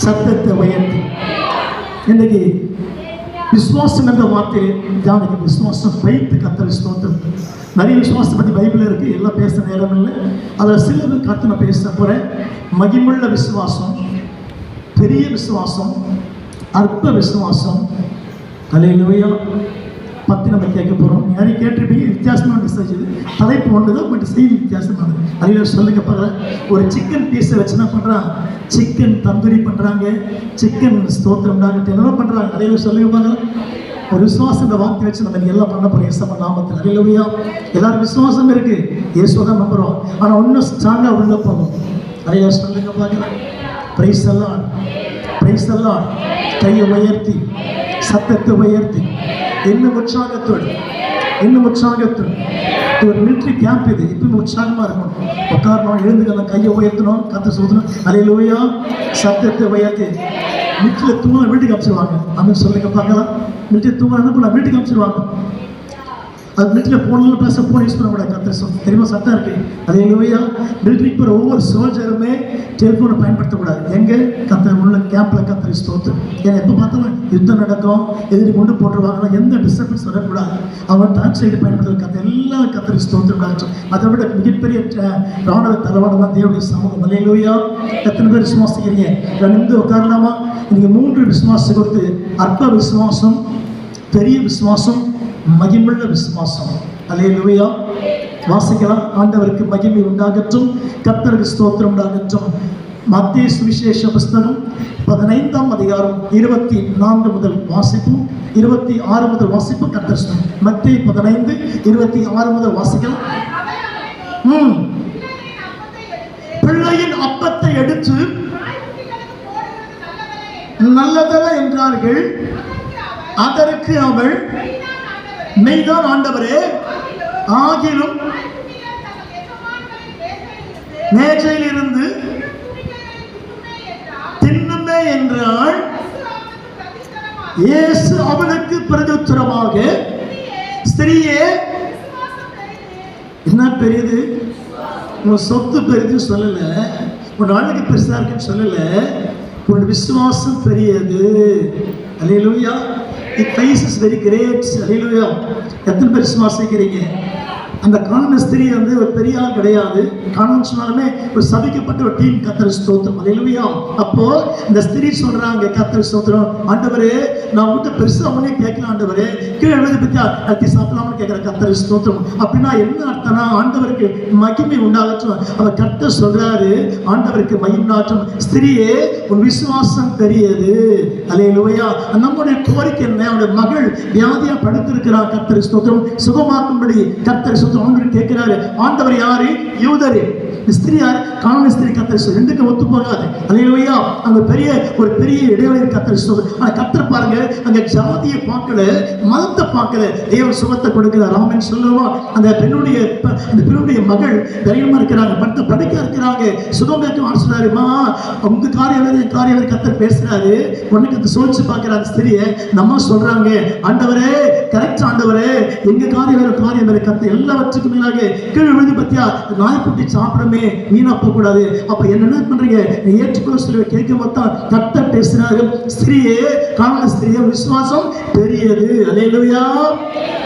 சத்தத்தை உயர்த்தி. இன்னைக்கு விசுவாசம் என்ற வார்த்தையை தியானிக்க, விசுவாசம் வைத்து கர்த்தரை ஸ்தோத்திரம். நிறைய விசுவாசத்தை பற்றி பைபிள் இருக்கு, எல்லாம் பேச நேரம் இல்லை. அதில் சிலது கருத்து நான் பேச போகிறேன். மகிமுள்ள விசுவாசம், பெரிய விசுவாசம், அற்ப விசுவாசம். ஹல்லேலூயா. பற்றி நம்ம கேட்க போகிறோம். நிறைய கேட்டிருப்பீங்க. வித்தியாசமான மெசேஜ் இது. தலைப்பு ஒன்று தான், பட் செய்தி வித்தியாசமானது. அதில் சொல்லுங்க பார்க்குறேன். ஒரு சிக்கன் பீஸை வச்சு என்ன பண்ணுறான், சிக்கன் தந்தூரி பண்ணுறாங்க, சிக்கன் ஸ்தோத்திரம்டாங்க, என்னென்ன பண்ணுறாங்க. அதில் சொல்லுங்க பார்க்கலாம். ஒரு விசுவாசம் இந்த வார்த்தை வச்சு நம்ம எல்லாம் பண்ண போகிறோம். இயேசு நாமத்தில். ஹல்லேலூயா. எல்லாரும் விசுவாசம் இருக்கு, இயேசுவை தான் நம்புகிறோம். ஆனால் இன்னும் ஸ்ட்ராங்காக உள்ள போகும். அதில் சொல்லுங்க பார்க்கலாம். Price the Lord, price the Lord. கையை உயர்த்தி, சத்தத்தை உயர்த்தி, இன்னும் உற்சாகத்தோடு, இன்னும் உற்சாகத்தோடு. ஒரு மிலிட்ரி கேம்ப் இது. இப்பவும் உற்சாகமாக இருக்கணும். உட்காரணும், எழுந்துக்கணும், கையை உயர்த்தணும், கத்த சொல்லணும். ஹல்லேலூயா. சத்தத்தை உயர்த்தி. மிலிட்ரியில் தூங்க வீட்டுக்கு அனுப்பிச்சிடுவாங்க. அப்படின்னு சொல்லுங்க பார்க்கலாம். மிலிட்ரி தூங்க என்ன பண்ண வீட்டுக்கு அனுப்பிச்சிடுவாங்க. அது மிலிட்ரியில் போனாலும் பேச ஃபோன் யூஸ் பண்ணக்கூடாது. கத்த சொல் தெரியுமா, சட்டம் இருக்கு. ஹல்லேலூயா. மிலிட்ரிக்கு போகிற ஒவ்வொரு சோல்ஜருமே டெலிஃபோனை பயன்படுத்தக்கூடாது. எங்கே கத்த உள்ள கேம்பில் கத்தரி ஸ்தோத்திரம். ஏன்னா எப்போ பார்த்தாலும் யுத்தம் நடக்கும், எதிரி கொண்டு போட்டுருவாங்கன்னா எந்த டிஸ்டர்பன்ஸ் வரக்கூடாது. அவங்க டான்ஸைடு பயன்படுத்துகிற கத்த எல்லாம் கத்தரி ஸ்தோத்திரம். அதை விட மிகப்பெரிய ராணுவ தளவாட தான் தேவனுடைய சமூகம். ஹல்லேலூயா. எத்தனை பேர் விசுவாசிக்கிறீங்க? ரெண்டு உட்காரலாமா? நீங்கள் 3 விசுவாசம் கொடுத்து, அற்ப விசுவாசம், பெரிய விசுவாசம், மகிமுள்ள விசுவாசம். ஹல்லேலூயா. வாசிக்கலாம். ஆண்டவருக்கு மகிமை உண்டாகட்டும், கர்த்தருக்கு ஸ்தோத்திரம் உண்டாகட்டும். மத்தேயு சுவிசேஷ புஸ்தகம் 15ஆம் அதிகாரம் 24 முதல் வாசிப்பும் 26 முதல் வாசிப்பு. கர்த்தர் மத்தேயு 15 26 முதல் வாசிக்கலாம். பிள்ளையின் அப்பத்தை எடுத்து நல்லதல்ல என்றார்கள். அதற்கு அவள், மெய்தான் ஆண்டவரே, ஆகிலும் மேஜையில் இருந்து தின்னுமே என்றாள். இயேசு அவனுக்கு பிரதியுத்தரமாக, ஸ்திரீயே, என்ன பெரியது, உன் சொத்து பெரியது சொல்லல, உன் அழகு பெருசா இருக்குன்னு சொல்லல, உன் விசுவாசம் பெரியது. ஹல்லேலூயா. It faith is very great. ஹல்லேலூயா. எத்தனை பேர் விசுவாசிக்கிறீங்க? அந்த காண ஸ்திரீ வந்து ஒரு பெரிய ஆள் கிடையாது. காணன்னு சொன்னாலுமே ஒரு சபிக்கப்பட்ட ஒரு டீம். கர்த்தர் ஸ்தோத்திரம். ஹல்லேலூயா. அப்போ இந்த ஸ்திரீ சொல்றாங்க, கர்த்தர் ஸ்தோத்திரம், ஆண்டவரே நான் உங்ககிட்ட பெருசா ஒண்ணே கேட்கல, ஆண்டவரே கீழே எழுதி பத்தியா அத்தி சாப்பிடலாம்னு கேட்கிற. கர்த்தர் ஸ்தோத்திரம். அப்படின்னா என்ன அர்த்தம்னா, ஆண்டவருக்கு மகிமை உண்டாகட்டும். அவர் கர்த்தர் சொல்றாரு, ஆண்டவருக்கு மகிமை உண்டாகட்டும். ஸ்திரீயே, உன் விசுவாசம் பெரியது. ஹல்லேலூயா. நம்முடைய கோரிக்கை என்ன? அவனுடைய மகள் வியாதியா படுத்திருக்கிறார். கர்த்தர் ஸ்தோத்திரம். சுகமாக்கும்படி கர்த்தர் கேட்கிறாரு. ஆண்டவர் யாரு? யூதரே. ஸ்திரீ யார்? காண ஸ்திரீ. கர்த்தர் ரெண்டுக்கு ஒத்து போகாது. ஹல்லேலூயா. அங்க ஒரு பெரிய இடைவெளி. கர்த்தர் சொல்றாரு. ஆனா கர்த்தர் பாருங்க, அங்க ஜாதியை பார்க்கல, மதத்தை பார்க்கல, தேவன் சுகத்தை கொடுக்கிறார். ஆமென் சொல்லுவா. அந்த பெண்ணுடைய மகள் தைரியமா இருக்கிறாங்க, படுக்க இருக்கிறாங்க, சுகம் கேட்க ஆசைறாருமா. உங்க காரியவர் கர்த்தர் பேசுறாரு. உனக்கு அது சோதிச்சு பார்க்கிறாங்க ஸ்திரியை. நம்ம சொல்றாங்க, ஆண்டவரே கரெக்ட், ஆண்டவரே எங்க காரியம் கர்த்தர் எல்லாவற்றுக்கும் மேலாக கீழே விழுந்து பத்தியா நாய்க்குட்டி சாப்பிடமே வீணா போக கூடாது. அப்ப என்ன பண்றீங்க? நீ ஏற்றுக்கொள்ள சொல்லி கேட்க மாட்டா கர்த்தர் பேசுறாரு. ஸ்திரியே, காண ஸ்திரியே, விசுவாசம் பெரியது. ஹல்லேலூயா.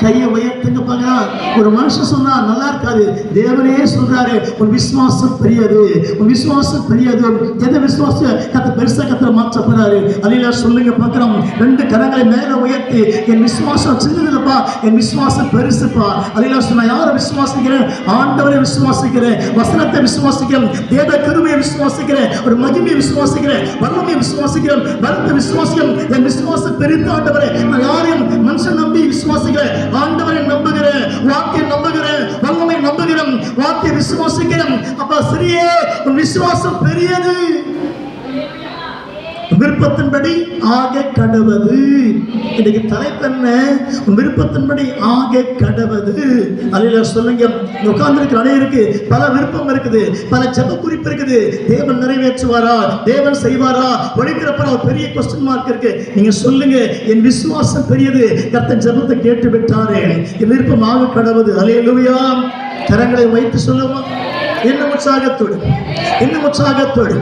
கையை உயர்த்துங்க பார்க்கலாம். ஒரு மனுஷன் சொன்னா நல்லா இருக்காது, தேவனே சொல்றாரு, உன் விசுவாசம் பெரியது, உன் விசுவாசம் பெரியது. எதை விசுவாசம் கர்த்தர் பெருசா கர்த்தர் மாற்ற போறாரு. ஹல்லேலூயா. சொல்லுங்க பார்க்கலாம். 2 கரங்களை மேல உயர்த்தி, என் விசுவாசம் சின்னதுப்பா, என் விசுவாசம் பெருசுப்பா. ஹல்லேலூயா. சொன்னா யாரை விசுவாசிக்கிறேன்? ஆண்டவரை விசுவாசிக்கிறேன், வசனத்தை விசுவாசிக்கிறேன், தேவ கிருபையை விசுவாசிக்கிறேன், ஒரு மகிமையை விசுவாசிக்கிறேன், வல்லமையை விசுவாசிக்கிறேன், பலத்தை விசுவாசிக்கிறேன். என் விசுவாசம் பெரிய ஆண்டவரே. நான் யாரையும் மனுஷன் நம்பி விசுவாசிக்கிறேன், ஆண்டவரை நம்புகிறேன், வார்த்தையை நம்புகிறேன், வல்லமை நம்புகிறேன், வார்த்தையை விசுவாசிக்கிறேன். அப்ப ஸ்திரியே, உன் விசுவாசம் பெரியது. விருப்பத்தின்படி ஆக கடவது. இன்னைக்கு தலைப்பெண்ண விருப்பத்தின்படி ஆக கடவது. அல்லேலூயா சொல்லுங்க. உட்கார்ந்து இருக்கிற அனைவருக்கு பல விருப்பம் இருக்குது, பல ஜெப குறிப்பு இருக்குது. தேவன் நிறைவேற்றுவாரா? தேவன் செய்வாரா? ஒழிக்கிறப்ப ஒரு பெரிய கொஸ்டின் மார்க் இருக்கு. நீங்க சொல்லுங்க, என் விசுவாசம் பெரியது, கர்த்தர் ஜெபத்தை கேட்டு விட்டாரே, என் விருப்பம் ஆக கடவது. அல்லேலூயா. கரங்களை வைத்து சொல்லுமா. என்ன உற்சாகத்தோடு, இன்னும் உற்சாகத்தோடு,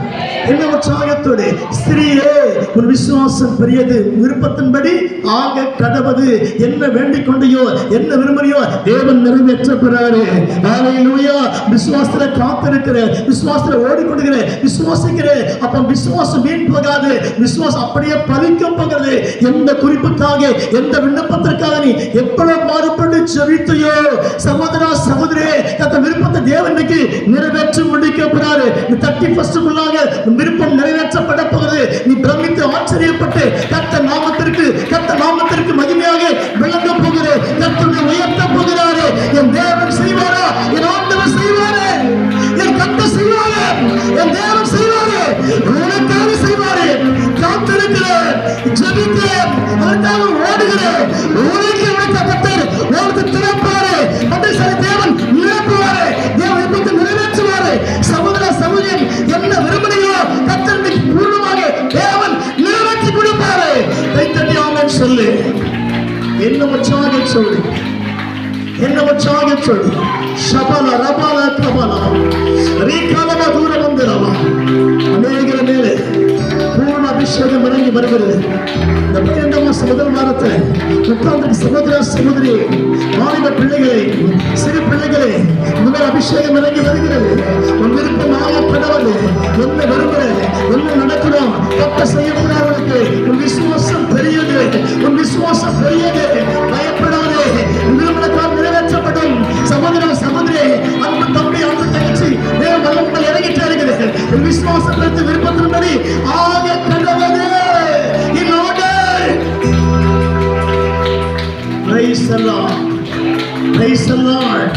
இன்னும் உற்சாகத்தோடு. ஸ்திரீயே, உன் விசுவாசம் பெரியது, விருப்பத்தின்படி ஆக கடவது. என்ன வேண்டிக் கொண்டையோ, என்ன விரும்புறியோ தேவன் நிறைவேற்ற போறாரு. ஹல்லேலூயா. விசுவாசத்துல காத்திருக்கிற, விசுவாசத்துல ஓடிக்கொண்டிருக்கிற, விசுவாசிக்கிற, அப்ப விசுவாசம் வீண் போகாது. விசுவாசம் அப்படியே பலிக்க போகிறது. எந்த குறிப்புக்காக, எந்த விண்ணப்பத்திற்காக நீ எப்பொழுது மாறுபட்டு ஜெபித்தையோ, சகோதரா சகோதரே, அந்த விருப்பத்தை தேவனுக்கு நிறைவேற்றி முடிக்க போறாரு. 31க்குள்ளாக விருப்பம் நிறைவேற்றப்பட போகிறது. நீ பிரமித்து ஆச்சரியப்பட்டு கர்த்தர் நாமத்திற்கு மகிமையாக விளங்க போகிற, கர்த்தரை உயர்த்த போகிறாரு. என் தேவன் செய்வாரா? என் ஆண்டவர் செய்வாரே? என் கர்த்தர் செய்வாரே? என் தேவன் செய்வாரே? உனக்காக செய்வாரே. காத்திருக்கிறேன், ஜெபிக்கிறேன், அதற்காக ஓடுகிறேன். உனக்கு உனக்கு கர்த்தர் உனக்கு திறப்பாரு. அப்படி சரி, தேவன் நிரப்புவாரு. தேவன் எப்போது நிறைவேற்றுவாரு. சகோதர சகோதரன், என்ன விரும்புகிறீங்களோ கர்த்தருக்கு பூர்ணமாக தேவன் நிறைவேற்றி கொடுப்பாரு. கைத்தட்டி ஆமென் சொல்லு. என்ன உற்சாக சொல்லு, என்ன உற்சாக சொல்லு. ஷபல ரபல கபல ரீகலம தூர வந்திரவா. அநேகர மேலே பூர்ண அபிஷேகம் இறங்கி வருகிறது. இந்த 12 மாசம் முதல் வாரத்தில் உட்கார்ந்து சகோதர சகோதரி, வாலிப பிள்ளைகளே, சிறு பிள்ளைகளே, முதல் அபிஷேகம் இறங்கி வருகிறது. உன் விருப்பமாக கடவுள் என்ன விரும்புகிற, என்ன நடக்கணும், தப்ப செய்யக்கூடாதவர்களுக்கு உன் விசுவாசம் பெரியது, உன் விசுவாசம் பெரியது. பயப்படாதே, விரும்பினால் நிறைவேற்றப்படும். சகோதர சகோதரி, அன்பு தம்பி, அன்பு தங்கச்சி, தேவன் வல்லமையில் இறங்கிட்டே இருக்கிறது. உன் விசுவாசத்திற்கு விருப்பத்தின்படி ஆக கடவுளே. Praise the Lord. Praise the Lord.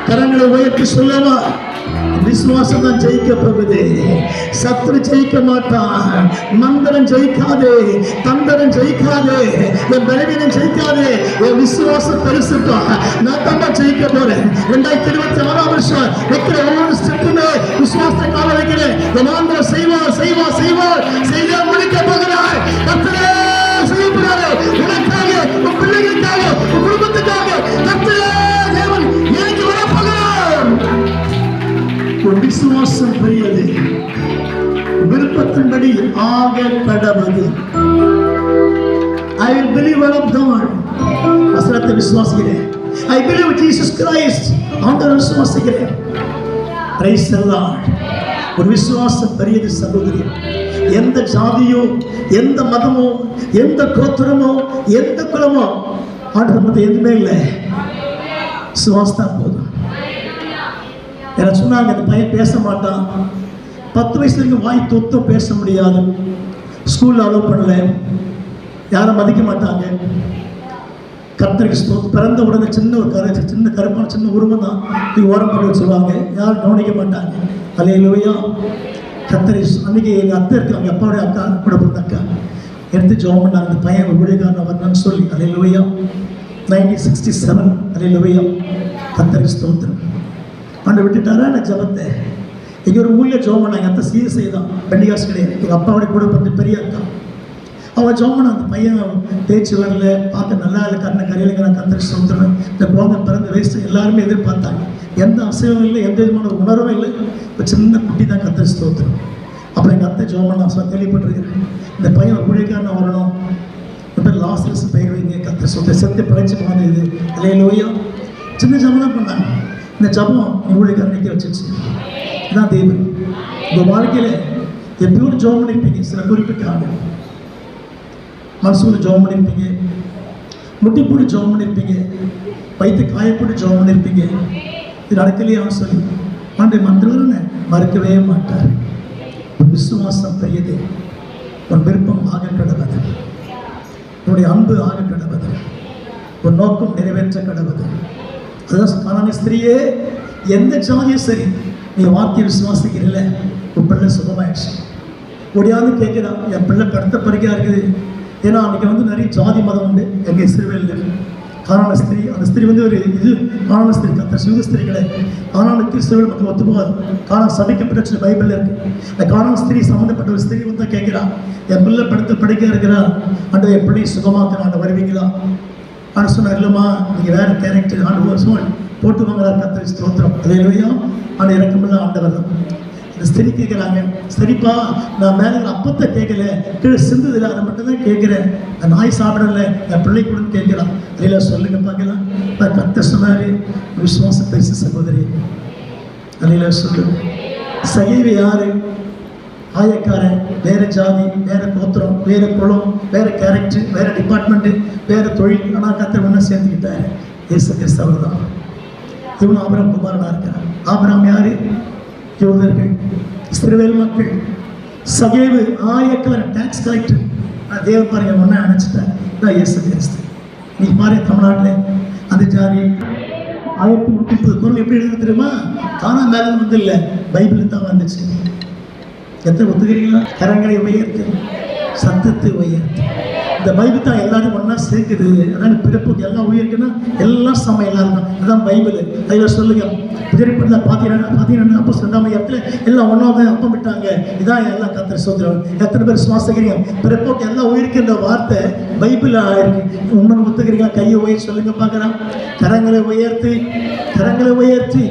கரங்களை உயர்த்தி சொல்லவா? விசுவாசம் தான் ஜெயிக்க போகுது. சத்துரு ஜெயிக்க மாட்டான். மந்திரம் ஜெயிக்காதே, தந்திரம் ஜெயிக்காதே, என் பலவீனம் ஜெயிக்காதே. என் விசுவாசம் பெருசுப்பா. நான் தான் ஜெயிக்க போறேன். 2026 வருஷம் வைக்கிற ஒவ்வொரு ஸ்டெப்புமே விசுவாசத்தை கால வைக்கிறேன். என் ஆண்டவர் செய்வார், செய்வார், செய்வார், செய்ய முடிக்க போகிறார். கர்த்தரே செய்ய போறாரு. உனக்காக, உன் பிள்ளைகளுக்காக, உன் குடும்பத்துக்காக கர்த்தரே தேவன் எனக்கு வரப்போகிறார். உன் விசுவாசம் பெரியது, விருப்பத்தின்படி ஆக கடவது. I will believe word of God. வசனத்தை விசுவாசிக்கிறேன். I believe Jesus Christ. ஆண்டவரை விசுவாசிக்கிறேன். Praise the Lord. ஒரு விசுவாசம் பெரியது சகோதரி. எந்த ஜாதியோ, எந்த மதமோ, எந்த கோத்திரமோ, எந்த குலமோ ஆண்டவர் மத்த எதுவுமே இல்லை. விசுவாசம் தான் போதும். என்ன சொன்னாங்க, அந்த பையன் பேச மாட்டான். 10 வயசுல இருந்து வாய் தொத்தும் பேச முடியாது. ஸ்கூல்ல அலோவ் பண்ணல, யாரும் மதிக்க மாட்டாங்க. கர்த்தருக்கு பிறந்த உடனே சின்ன ஒரு சின்ன கருப்பான சின்ன உருவம் தான் ஓரம் பண்ணி சொல்லுவாங்க. யாரும் கவனிக்க மாட்டாங்க. அல்லேலூயா. கர்த்தரை அன்னைக்கு எங்கள் அத்தை இருக்கு, அவங்க அப்பாவுடைய அக்கா கூட பிறந்த அக்கா எடுத்து ஜெபம் பண்ணாங்க. அந்த பையன் ஊழியக்காரன் வரணும்னு சொல்லி. அல்லேலூயா. 1967. அல்லேலூயா. கர்த்தருக்கு ஸ்தோத்திரம். ஆண்டு விட்டுட்டாரா நான் ஜபத்தை. இங்கே ஒரு ஊழியர் ஜெபம் பண்ணாங்க. அத்தை சிஎஸ்ஐ தான், பெண்டிகாஸ் கிடையாது. எங்கள் அப்பாவுடைய கூட பிறந்த பெரிய அக்கா. அவன் ஜெபம் பண்ண, அந்த பையன் பேச்சு வரல, பார்க்க நல்லா இல்லை, கண்ணை கரையிலுங்கிறான். கர்த்தருக்கு ஸ்தோத்திரம். இந்த குழந்தை பிறந்த வயசு எல்லாருமே எதிர்பார்த்தாங்க. எந்த அசைவும் இல்லை, எந்த விதமான உணர்வும் இல்லை. இப்போ சின்ன குட்டி தான். கர்த்தருக்கு ஸ்தோத்திரம். அப்புறம் எங்கள் அத்தை ஜெபம் பண்ண கேள்விப்பட்டிருக்கிறேன். இந்த பையன் ஒரு ஊழியக்காரன் வரணும், இப்போ லாஸ்ட் பெயர் வைங்க. கர்த்தருக்கு ஸ்தோத்திரம். செத்து பிழைச்சி போனது இது. அல்லேலூயா. சின்ன ஜெபம் தான் பண்ணாங்க. இந்த ஜபம் ஊழியக்காரன் நிற்க வச்சிருச்சு. இதுதான் தேவன். உங்கள் வாழ்க்கையில் எப்பயும் ஜெபம் பண்ணியிருப்பீங்க. சில குறிப்பிட்ட ஆகும் மனசுக்குள்ள ஜெபம் பண்ணியிருப்பீங்க, முட்டி போட்டு ஜெபம் பண்ணியிருப்பீங்க, வயிற்று காயப்போட்டு ஜெபம் பண்ணியிருப்பீங்க. இது நடக்கலையே அவன் சொல்லி ஆண்டை மந்திரன்னு மறுக்கவே மாட்டார். உன் விசுவாசம் பெரியது, உன் விருப்பம் ஆக கடவது, உன்னுடைய அன்பு ஆக கடவது, உன் நோக்கம் நிறைவேற்ற கடவது. அதுதான் கானானிய ஸ்திரியே, எந்த ஜாதியும் சரி, நீ வார்த்தையை விசுவாசிக்கிறீல்ல, உன் பிள்ளை சுகமாயிடுச்சு. ஒடியாவது கேட்குறான், என் பிள்ளை படுத்த பறிக்கையாக இருக்குது. ஏன்னா அன்றைக்கி வந்து நிறைய ஜாதி மதம் உண்டு எங்கள் இஸ்ரவேலில். கானான ஸ்திரீ, அந்த ஸ்திரீ வந்து ஒரு இது கானான ஸ்திரீ, கர்த்தர் யூத ஸ்திரீ கிடையாது. கானானுக்கு இஸ்ரவேல் மக்கள் ஒத்து போகாது. கானான் சபிக்கப்பட்ட பைபிளில் இருக்குது. அந்த கானான ஸ்திரீ சம்மந்தப்பட்ட ஒரு ஸ்திரீ வந்து கேட்குறான், என் பிள்ளை படுத்த படுக்கையாக இருக்கிறான், ஆண்டு என் பிள்ளை சுகமாக்குறான், வருவீங்களா? ஆனால் சொன்னார், இல்லைம்மா நீங்கள் வேறு கேரக்டர். ஆண்டு வருஷம் போட்டு வாங்குறாரு. கர்த்தரை ஸ்தோத்திரம். அல்லேலூயா. ஆனால் இறக்கமுள்ள ஆண்டவர் தான். இந்த ஸ்திரீ கேட்குறாங்க, சரிப்பா நான் மேலே அப்பத்தை கேட்கல, கீழே சிந்துதில்லை, அதை மட்டும் தான் கேட்குறேன், நாய் சாப்பிடல, என் பிள்ளை கூட கேட்குறான். அதில் சொல்லுங்க பார்க்கலாம். கர்த்தர் சொன்னாரு, விசுவாச பேசு சகோதரி. அதில் சொல்லு. சகைவு யாரு? ஆயக்காரன், வேற ஜாதி, வேற கோத்திரம், வேற குளம், வேற கேரக்டர், வேற டிபார்ட்மெண்ட்டு, வேற தொழில். ஆனால் கர்த்தர் ஒன்றா சேர்ந்துக்கிட்டாரு. இயேசு கிறிஸ்து அவர் தான். இவனும் ஆபிரகாம் குமாரனா இருக்கிறான். ஆபிரகாம் யாரு? யூதர்கள், இஸ்ரவேல் மக்கள். சகேவு ஆயக்காரன், டாக்ஸ் கலெக்டர். தேவன் பாருங்க ஒன்றா அணைச்சிட்டார். இயேசு கிறிஸ்து. நீ பாரு தமிழ்நாட்டில் அந்த ஜாதி 1030 குரல் எப்படி எழுது தெரியுமா? தானா மேலே வந்து இல்லை, பைபிள் தான் வந்துச்சு. எத்தனை ஒத்துக்கிறீங்களா? கரங்களை உயர்த்து, சத்தத்தை உயர்த்து. இந்த பைபிள் தான் எல்லாரும் ஒன்றா சேர்க்குது. அதான் பிறப்புக்கு எல்லாம் உயிருக்குன்னா எல்லாம் சமயம் எல்லாம் இருக்கும். அதுதான் பைபிள். அதில் சொல்லுங்க, திரைப்படத்தில் பார்த்தீங்கன்னா அப்போ 2ஆம் அதிகாரத்தில் எல்லாம் ஒன்றாவது அப்பம் விட்டாங்க. இதான் எல்லாம் கர்த்தர் சோதரம். எத்தனை பேர் சுவாசிக்கிறீங்க? பிறப்புக்கு எல்லாம் உயிருக்குன்ற வார்த்தை பைபிள் ஆயிருக்கு. உண்மை ஒத்துக்கிறீங்களா? கையை உயர்த்தி சொல்லுங்க பார்க்கலாம். கரங்களை உயர்த்தி, கரங்களை உயர்த்தி.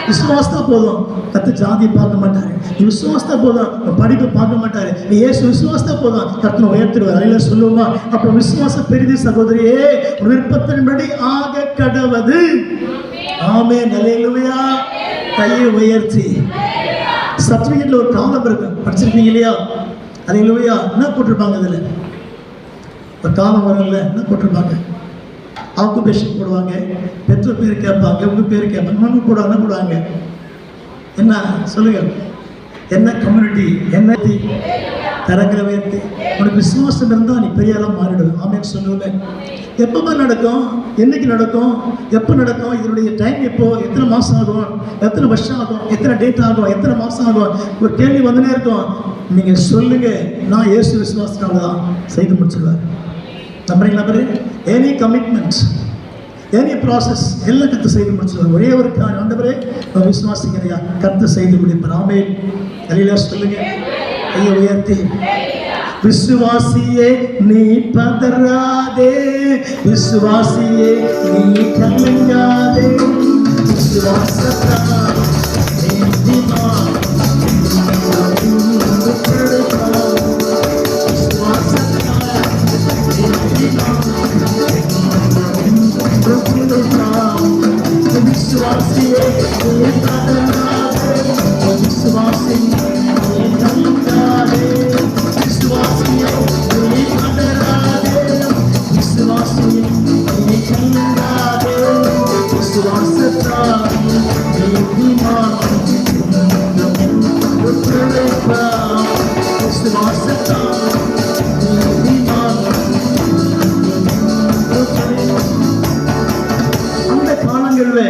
விசுவாசத்தா போதும். கர்த்தர் ஜாதி பார்க்க மாட்டாரு. நீ விசுவாசத்தா போதும், படிப்பு பார்க்க மாட்டாரு. நீ இயேசு விசுவாசத்தா போதும், கர்த்தர் உயர்த்திடுவார். அதில் சொல்லுவோமா? அப்போ விசுவாசம் பெரிது சகோதரியே, விருப்பத்தின்படி ஆக கடவது. ஆமென். அல்லேலூயா. கையை உயர்த்தி. சர்டிஃபிகேட்ல ஒரு காலம் இருக்கு, படிச்சிருக்கீங்க இல்லையா? அல்லேலூயா. என்ன போட்டிருப்பாங்க? இதுல ஒரு காலம் வரல, என்ன போட்டிருப்பாங்க? ஆக்குபேஷன் போடுவாங்க, பெற்ற பேர் கேட்பாங்க, உங்க பேர் கேட்பாங்க, இன்னொன்று போடுவாங்க. என்ன சொல்லுங்க? என்ன கம்யூனிட்டி? என்ன கரங்களை உயர்த்தி. உனக்கு விசுவாசம் இருந்தால் நீ பெரிய ஆளாக மாறிடுவேன். ஆமென் சொல்லுவேன். எப்போ நடக்கும்? என்னைக்கு நடக்கும்? எப்போ நடக்கும்? இதனுடைய டைம் எப்போ? எத்தனை மாதம் ஆகும்? எத்தனை வருஷம் ஆகும்? எத்தனை டேட் ஆகும்? எத்தனை மாதம் ஆகும்? ஒரு கேள்வி வந்துனே இருக்கும். நீங்கள் சொல்லுங்க, நான் இயேசு விசுவாசத்தால தான் செய்து முடிச்சிடுவார். நம்புறீங்களா? பாரு, எனி கமிட்மெண்ட், எனி ப்ராசஸ் எல்லாம் கற்று செய்து முடிச்சிடுவார். ஒரே ஒரு ஆண்டவரே நான் விசுவாசிக்கிறையா, கற்று செய்து முடிப்பார். ஆமென். அல்லேலூயா சொல்லுங்க. கையை உயர்த்தி. விசுவாசியே நீ பதறாதே, விசுவாசியே நீ கலங்காதே, விசுவாசத்தால் நீதிமான் விசுவாசியே நீ பதறாதே, விசுவாசி நீ கலங்காதே, விசுவாசியே நீ பதறாதே, விசுவாசியே நீ கலங்காதே, விசுவாசத்தால் நீதிமான் உத்தரவான், விசுவாசத்தால் நீதிமான். அந்த காலங்களில்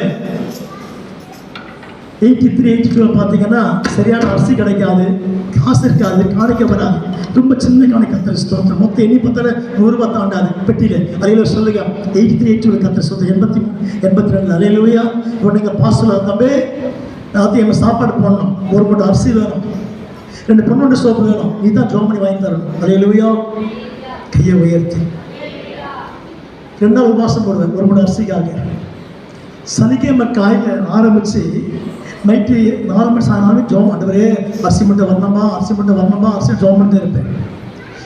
83, 82 பார்த்தீங்கன்னா சரியான அரிசி கிடைக்காது, காசு இருக்காது, காணிக்க வராது. ரொம்ப சின்ன காணிக்க கர்த்தர் ஸ்தோத்திரம். மொத்தம் எண்ணி பார்த்தால 100 ரூபாய் தாண்டாது பெட்டியில். அலையில சொல்லுங்க 83, 82 கர்த்தர் ஸ்தோத்திரம். 83, 82 அலையிலுயா. இப்போ நீங்கள் பாசல தம்பி எல்லாத்தையும் எங்கள் சாப்பாடு போடணும், ஒரு மூட்டை அரிசி வேணும், 2 பொண்ணு சோப்பு வேணும், நீ தான் ஜோம் பண்ணி வாங்கி தரணும். அலையிலுயா. கையை உயர்த்தி 2 நாள் உபவாசம் போடுவேன் ஒரு மூட்டை அரிசிக்காக. சனிக்கிழமை காலையில் ஆரம்பித்து நைட்டு 4 மணி சாயங்காலம் ஜோம். ஆண்டவரே அரிசி மட்டும் வரணுமா, அரிசி மட்டும் வரணுமா, அரிசி ஜோம் பண்ணிட்டு இருப்பேன்.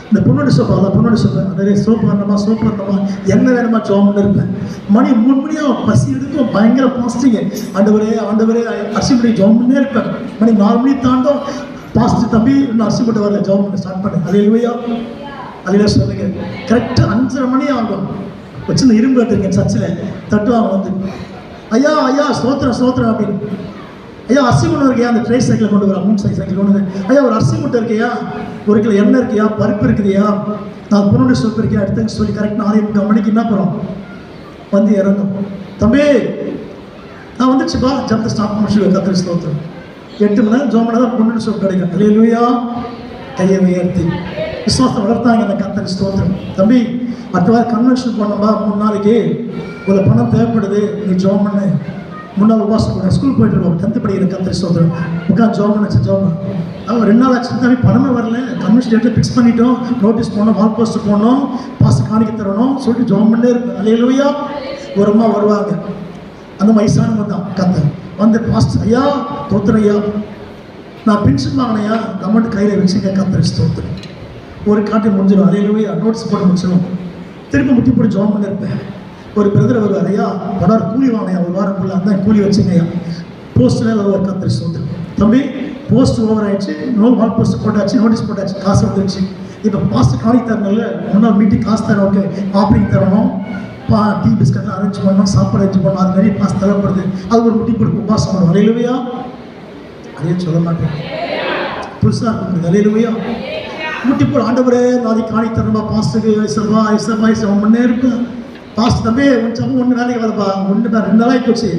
இந்த பொண்ணோட சோப்பு, அதான் பொண்ணோட சோப்பு, அதே சோப்பு வரணுமா, சோப்பு வரணுமா, என்ன வேணுமா ஜோம் பண்ணி இருப்பேன். மணி 3 மணியாக பசி எடுக்கும், பயங்கர பாஸ்டிங்க. ஆண்டவரே ஆண்டவரே அரிசி மணி ஜோம் பண்ணே இருப்பேன். மணி 4 மணி தாண்டும் பாஸ்ட் தம்பி இன்னும் அரிசி மட்டும் வரல, ஜோம் பண்ண ஸ்டார்ட் பண்ணேன். அலையிலுயா. அலையில சொல்லுங்க. கரெக்டாக 5:30 மணி ஆகும். சின்ன இரும்பு கட்டுருக்கேன் சர்ச்சில், தட்டுவாங்க வந்து, ஐயா ஐயா ஸ்தோத்திரம் ஸ்தோத்திரம் அப்படின்னு. ஐயா அரிசி மூட்டை இருக்கையா, அந்த ட்ரை சைக்கிள் கொண்டு வரா, 3 சைக்கிள் கொண்டு வந்து, ஐயா ஒரு அரிசி மூட்டை இருக்கையா, 1 கிலோ எண்ணெய் இருக்கையா, பருப்பு இருக்குதுயா, 4 பொண்ணு சோப்பு இருக்கியா, எடுத்து சொல்லி கரெக்ட் 4:30 மணிக்கு என்ன போகிறோம் வந்து இறங்கும். தம்பி நான் வந்துடுச்சுப்பா, ஜபத்தை ஸ்டாப் முடிச்சுடுவேன். கர்த்தர் ஸ்தோத்திரம். 8 மணி நேரம் ஜோம் பண்ண தான் பொண்ணு சோப்பு கிடைக்கும். அல்லேலூயா. கையை உயர்த்தி விசுவாசத்தை வளர்த்தாங்க அந்த கர்த்தர் ஸ்தோத்திரம். தம்பி அடுத்த வாரம் கன்வென்ஷன் பண்ணோம்பா, 3 நாளைக்கு இவ்வளோ பணம் தேவைப்படுது, நீ ஜோம் பண்ணு. 3 நாள் உபவாசம் பண்ண, ஸ்கூல் போயிட்டு இருக்கோம், 10th படிக்கிற கர்த்தர் ஸ்தோத்திரம். உட்காந்து ஜோம் பண்ண ஜோம் பண்ண. அவன் 2 நாள் ஆச்சு தம்பி, பணமே வரல, கன்வென்ஷன் டேட்டில் ஃபிக்ஸ் பண்ணிட்டோம், நோட்டீஸ் போடணும், வால் போஸ்ட் போடணும், பாஸ் காணிக்க தரணும் சொல்லிட்டு ஜோம் பண்ணே இருக்கு. அல்லேலூயா. ஒரு அம்மா வருவாங்க, அந்த வயசானவங்க தான் கத்தர் வந்து பாஸ்டர் ஐயா தோத்துற ஐயா, நான் பென்ஷன் வாங்கினையா கவர்மெண்ட் கையில் வச்சுக்க கத்தர் ஸ்தோத்திரம். ஒரு காட்டி முடிஞ்சிடும், அலையிலவே நோட்ஸ் போட்டு முடிச்சிடும். திரும்ப முட்டி போட்டு ஜாயின் பண்ணியிருப்பேன். ஒரு பிரதர் வருவார், ஐயா படார் கூலி வாங்கினையா ஒரு வாரம் ஃபுல்லாக அந்த கூலி வச்சுங்கய்யா. போஸ்ட்டில் வருவார் கத்தர் ஸ்தோத்திரம். தம்பி போஸ்ட் ஓவர் ஆயிடுச்சு, வால் போஸ்ட் போட்டாச்சு, நோட்டீஸ் போட்டாச்சு, காசு வந்துருச்சு. இப்போ பாஸ்ட் காணி தரணும்ல, முன்னாள் மீட்டிங் காசு தரணும், ஓகே ஆப்ரிங் தரணும், டீ பிஸ்கட்லாம் அரேஞ்ச் பண்ணணும், சாப்பாடு அரேஞ்ச் பண்ணணும், அது நிறைய காசு தேவைப்படுது. அது ஒரு முட்டி போட்டு உபாசம் பண்ணுவோம். அலையிலுவையா அதே சொல்ல மாட்டேன், புதுசாக இருக்குது. அலையிலுவையா முட்டி போட ஆண்டவரே நாளைக்கு காணி தரணுமா பாஸ்ட்டுக்கு ஐசப்பா ஐசப்பா ஐசம் முன்னே இருக்கும். பாஸ்ட் தம்பி உன் சம்பவம் ஒன்று வேலைக்கு வரப்பா, ஒன்று தான் 2 நாளாகி போச்சு,